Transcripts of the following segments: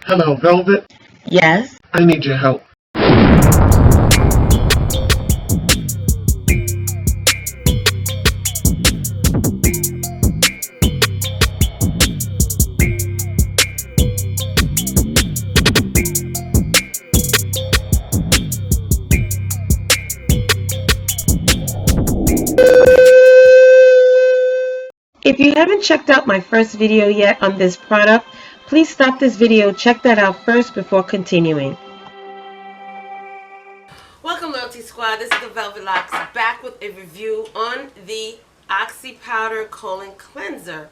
Hello, Velvet. Yes. I need your help. If you haven't checked out my first video yet on this product, please stop this video, check that out first before continuing. Welcome, Loyalty Squad. This is the Velvet Locks back with a review on the Oxy Powder Colon Cleanser.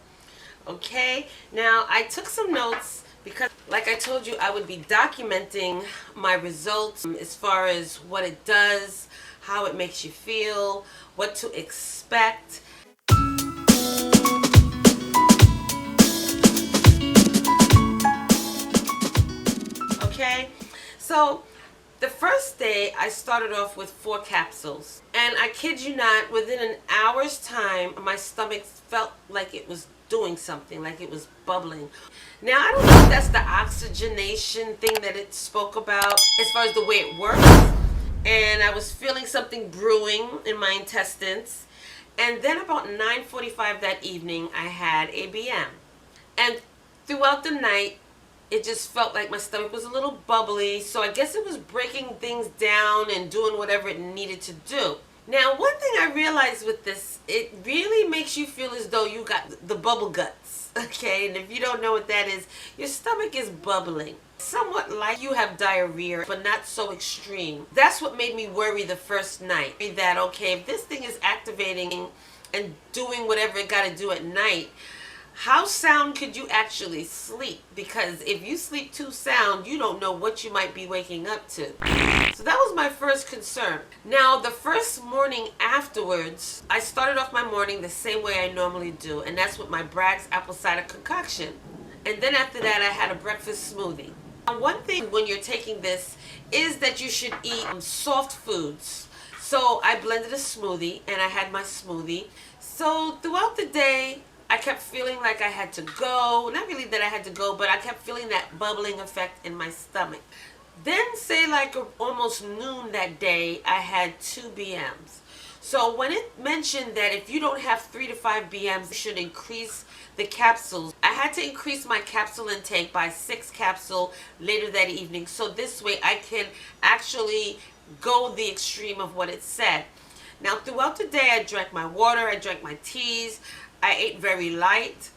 Okay, now I took some notes because, like I told you, I would be documenting my results as far as what it does, how it makes you feel, what to expect. Okay, so the first day I started off with 4 capsules, and I kid you not, within an hour's time my stomach felt like it was doing something, like it was bubbling. Now I don't know if that's the oxygenation thing that it spoke about as far as the way it works, and I was feeling something brewing in my intestines. And then about 9:45 that evening I had a BM, and throughout the night it just felt like my stomach was a little bubbly, so I guess it was breaking things down and doing whatever it needed to do. Now, one thing I realized with this, it really makes you feel as though you got the bubble guts, okay? And if you don't know what that is, your stomach is bubbling. Somewhat like you have diarrhea, but not so extreme. That's what made me worry the first night. That, okay, if this thing is activating and doing whatever it got to do at night, how sound could you actually sleep? Because if you sleep too sound, you don't know what you might be waking up to. So that was my first concern. Now, the first morning afterwards, I started off my morning the same way I normally do, and that's with my Bragg's apple cider concoction. And then after that, I had a breakfast smoothie. Now, one thing when you're taking this is that you should eat soft foods. So I blended a smoothie, and I had my smoothie. So throughout the day, I kept feeling like I had to go. Not really that I had to go, but I kept feeling that bubbling effect in my stomach. Then, say like almost noon that day, I had 2 BMs. So when it mentioned that if you don't have 3 to 5 BMs, you should increase the capsules. I had to increase my capsule intake by 6 capsules later that evening. So this way I can actually go the extreme of what it said. Now, throughout the day, I drank my water, I drank my teas, I ate very light,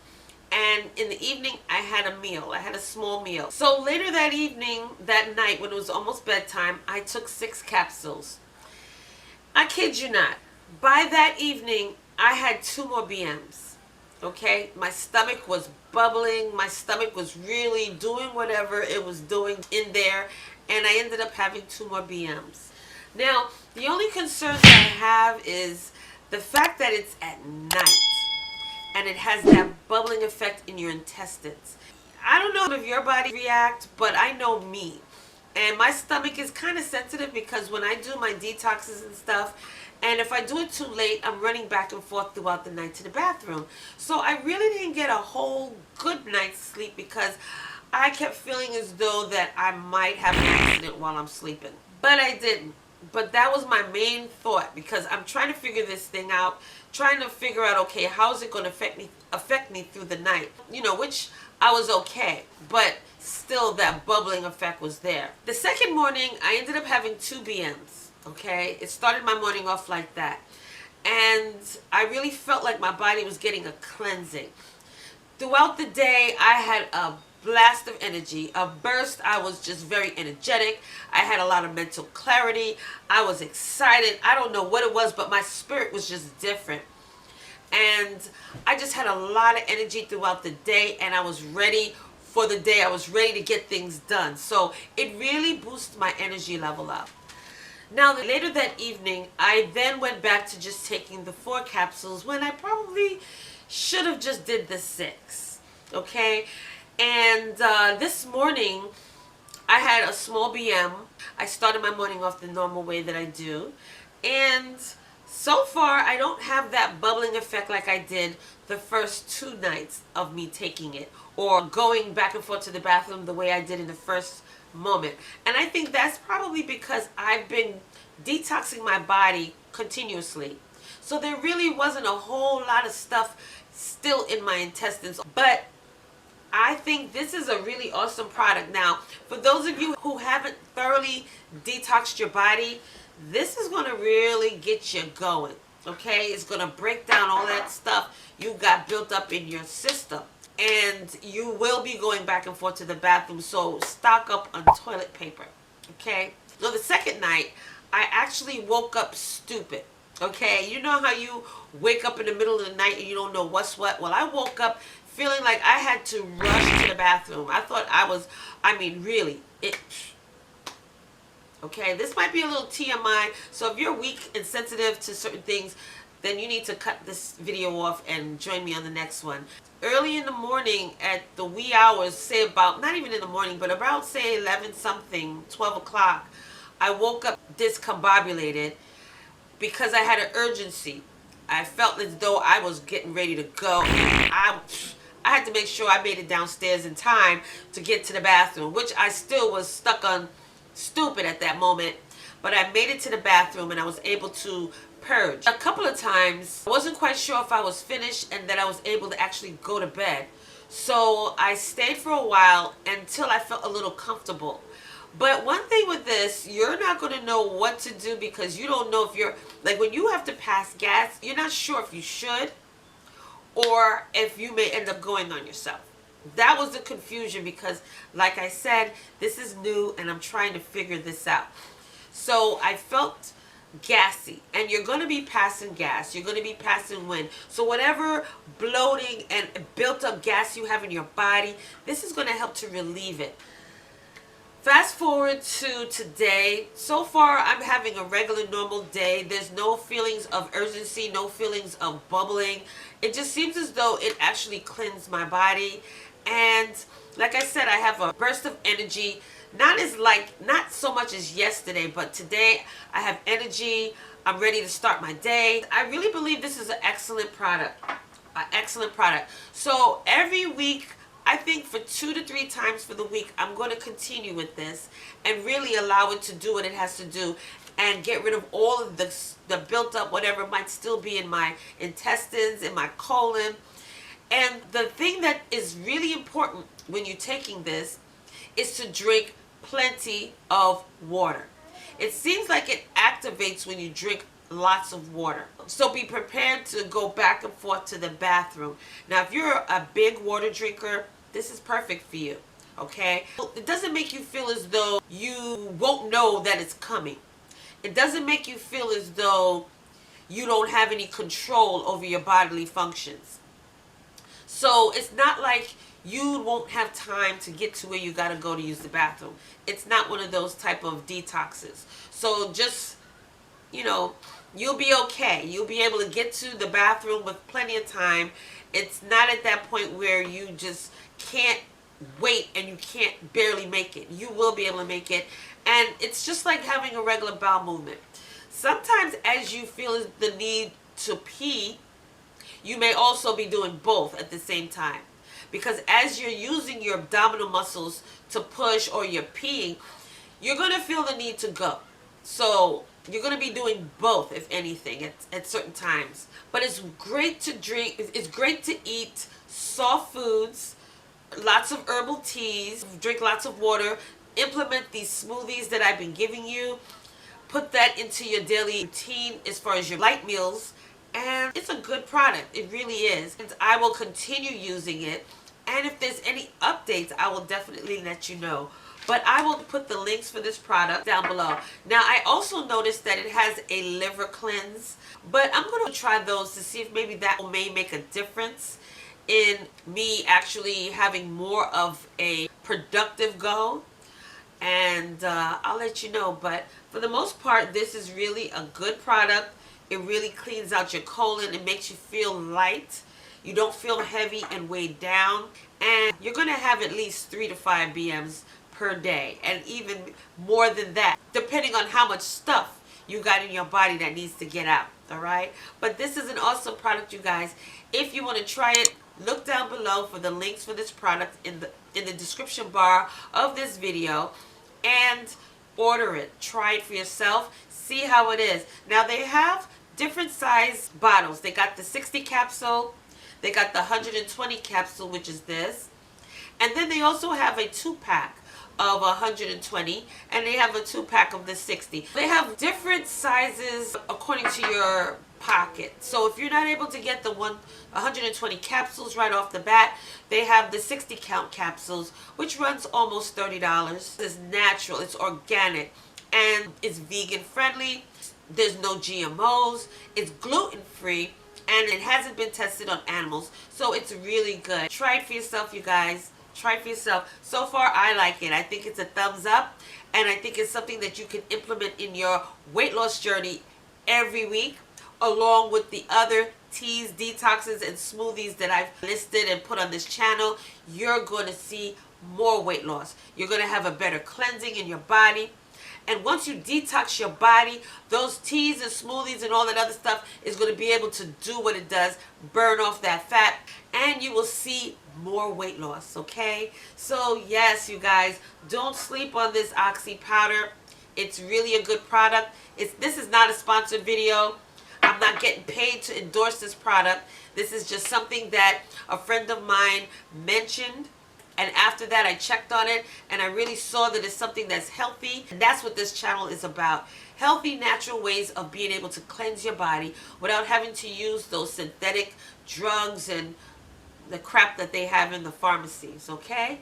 and in the evening I had a meal. I had a small meal. So later that evening, that night, when it was almost bedtime, I took 6 capsules. I kid you not. By that evening, I had 2 more BMs. Okay? My stomach was bubbling. My stomach was really doing whatever it was doing in there, and I ended up having 2 more BMs. Now, the only concerns I have is the fact that it's at night, and it has that bubbling effect in your intestines. I don't know if your body reacts, but I know me. And my stomach is kind of sensitive because when I do my detoxes and stuff, and if I do it too late, I'm running back and forth throughout the night to the bathroom. So I really didn't get a whole good night's sleep because I kept feeling as though that I might have an accident while I'm sleeping. But I didn't. But that was my main thought, because I'm trying to figure this thing out, trying to figure out, okay, how is it going to affect me through the night? You know, which I was okay, but still that bubbling effect was there. The second morning, I ended up having 2 BMs, okay? It started my morning off like that. And I really felt like my body was getting a cleansing. Throughout the day, I had a blast of energy, a burst. I was just very energetic. I had a lot of mental clarity. I was excited. I don't know what it was, but my spirit was just different. And I just had a lot of energy throughout the day, and I was ready for the day. I was ready to get things done. So it really boosted my energy level up. Now, later that evening, I then went back to just taking the 4 capsules when I probably should have just did the 6. Okay? And this morning, I had a small BM. I started my morning off the normal way that I do. And so far, I don't have that bubbling effect like I did the first 2 nights of me taking it. or going back and forth to the bathroom the way I did in the first moment. And I think that's probably because I've been detoxing my body continuously. So there really wasn't a whole lot of stuff still in my intestines. But I think this is a really awesome product. Now, for those of you who haven't thoroughly detoxed your body, this is going to really get you going. Okay? It's going to break down all that stuff you got built up in your system. And you will be going back and forth to the bathroom, so stock up on toilet paper. Okay? Now, the second night, I actually woke up stupid. Okay? You know how you wake up in the middle of the night and you don't know what's what? Well, I woke up feeling like I had to rush to the bathroom. I thought really, okay, this might be a little TMI, so if you're weak and sensitive to certain things, then you need to cut this video off and join me on the next one. Early in the morning at the wee hours, say about, not even in the morning, but about say 11 something, 12 o'clock, I woke up discombobulated because I had an urgency. I felt as though I was getting ready to go. I had to make sure I made it downstairs in time to get to the bathroom, which I still was stuck on stupid at that moment. But I made it to the bathroom and I was able to purge. A couple of times, I wasn't quite sure if I was finished and that I was able to actually go to bed. So I stayed for a while until I felt a little comfortable. But one thing with this, you're not going to know what to do because you don't know if you're, like when you have to pass gas, you're not sure if you should or if you may end up going on yourself. That was the confusion because, like I said, this is new and I'm trying to figure this out. So I felt gassy, and you're going to be passing gas. You're going to be passing wind. So whatever bloating and built up gas you have in your body, this is going to help to relieve it. Fast forward to today. So far, I'm having a regular, normal day. There's no feelings of urgency, no feelings of bubbling. It just seems as though it actually cleansed my body. And like I said, I have a burst of energy. Not so much as yesterday, but today I have energy. I'm ready to start my day. I really believe this is an excellent product. An excellent product. So every week, I think for 2 to 3 times for the week, I'm going to continue with this and really allow it to do what it has to do and get rid of all of the built up whatever might still be in my intestines, in my colon. And the thing that is really important when you're taking this is to drink plenty of water. It seems like it activates when you drink lots of water. So be prepared to go back and forth to the bathroom. Now, if you're a big water drinker, this is perfect for you, okay? It doesn't make you feel as though you won't know that it's coming. It doesn't make you feel as though you don't have any control over your bodily functions. So it's not like you won't have time to get to where you got to go to use the bathroom. It's not one of those type of detoxes. So just, you'll be okay. You'll be able to get to the bathroom with plenty of time. It's not at that point where you just can't wait and you can't barely make it. You will be able to make it. And it's just like having a regular bowel movement. Sometimes as you feel the need to pee, you may also be doing both at the same time. Because as you're using your abdominal muscles to push or you're peeing, you're going to feel the need to go. So you're going to be doing both, if anything, at certain times. But it's great to drink. It's great to eat soft foods, lots of herbal teas, drink lots of water, implement these smoothies that I've been giving you. Put that into your daily routine as far as your light meals. And it's a good product. It really is. And I will continue using it. And if there's any updates, I will definitely let you know. But I will put the links for this product down below. Now, I also noticed that it has a liver cleanse. But I'm going to try those to see if maybe that may make a difference in me actually having more of a productive go. And I'll let you know. But for the most part, this is really a good product. It really cleans out your colon. It makes you feel light. You don't feel heavy and weighed down. And you're going to have at least 3 to 5 BMs per day. And even more than that, depending on how much stuff you got in your body that needs to get out. Alright? But this is an awesome product, you guys. If you want to try it, Look down below for the links for this product in the description bar of this video, and order it. Try it for yourself. See how it is. Now they have different size bottles. They got the 60 capsule. They got the 120 capsule, which is this. And then they also have a 2-pack of 120, and they have a 2-pack of the 60. They have different sizes according to your pocket. So if you're not able to get the 120 capsules right off the bat, they have the 60 count capsules, which runs almost $30. It's natural, it's organic, and it's vegan friendly. There's no GMOs, it's gluten free, and it hasn't been tested on animals, so it's really good. Try it for yourself, you guys. Try it for yourself. So far, I like it. I think it's a thumbs up, and I think it's something that you can implement in your weight loss journey every week, along with the other teas, detoxes, and smoothies that I've listed and put on this channel. You're going to see more weight loss. You're going to have a better cleansing in your body. And once you detox your body, those teas and smoothies and all that other stuff is going to be able to do what it does, burn off that fat, and you will see more weight loss, okay? So yes, you guys, don't sleep on this Oxy powder. It's really a good product. This is not a sponsored video. I'm not getting paid to endorse this product. This is just something that a friend of mine mentioned. And after that, I checked on it, and I really saw that it's something that's healthy. And that's what this channel is about. Healthy, natural ways of being able to cleanse your body without having to use those synthetic drugs and the crap that they have in the pharmacies, okay?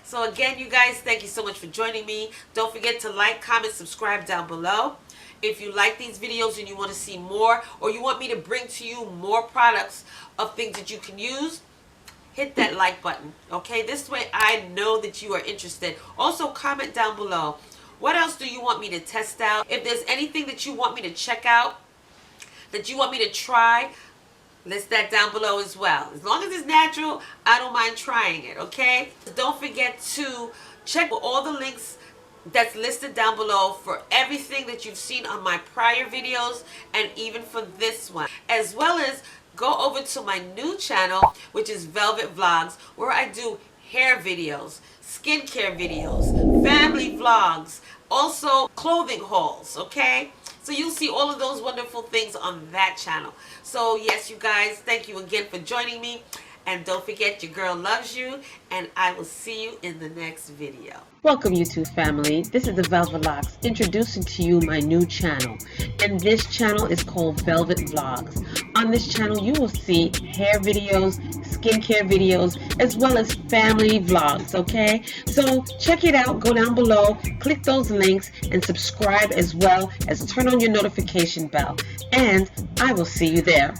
So again, you guys, thank you so much for joining me. Don't forget to like, comment, subscribe down below. If you like these videos and you want to see more, or you want me to bring to you more products of things that you can use, hit that like button, okay? This way I know that you are interested. Also, comment down below. What else do you want me to test out? If there's anything that you want me to check out, that you want me to try, list that down below as well. As long as it's natural, I don't mind trying it, okay? Don't forget to check all the links that's listed down below for everything that you've seen on my prior videos, and even for this one, as well as go over to my new channel, which is Velvet Vlogs, where I do hair videos, skincare videos, family vlogs, also clothing hauls, okay? So you'll see all of those wonderful things on that channel. So yes, you guys, thank you again for joining me. And don't forget, your girl loves you, and I will see you in the next video. Welcome, YouTube family. This is the Velvet Locks introducing to you my new channel. And this channel is called Velvet Vlogs. On this channel, you will see hair videos, skincare videos, as well as family vlogs, okay? So check it out. Go down below, click those links, and subscribe, as well as turn on your notification bell. And I will see you there.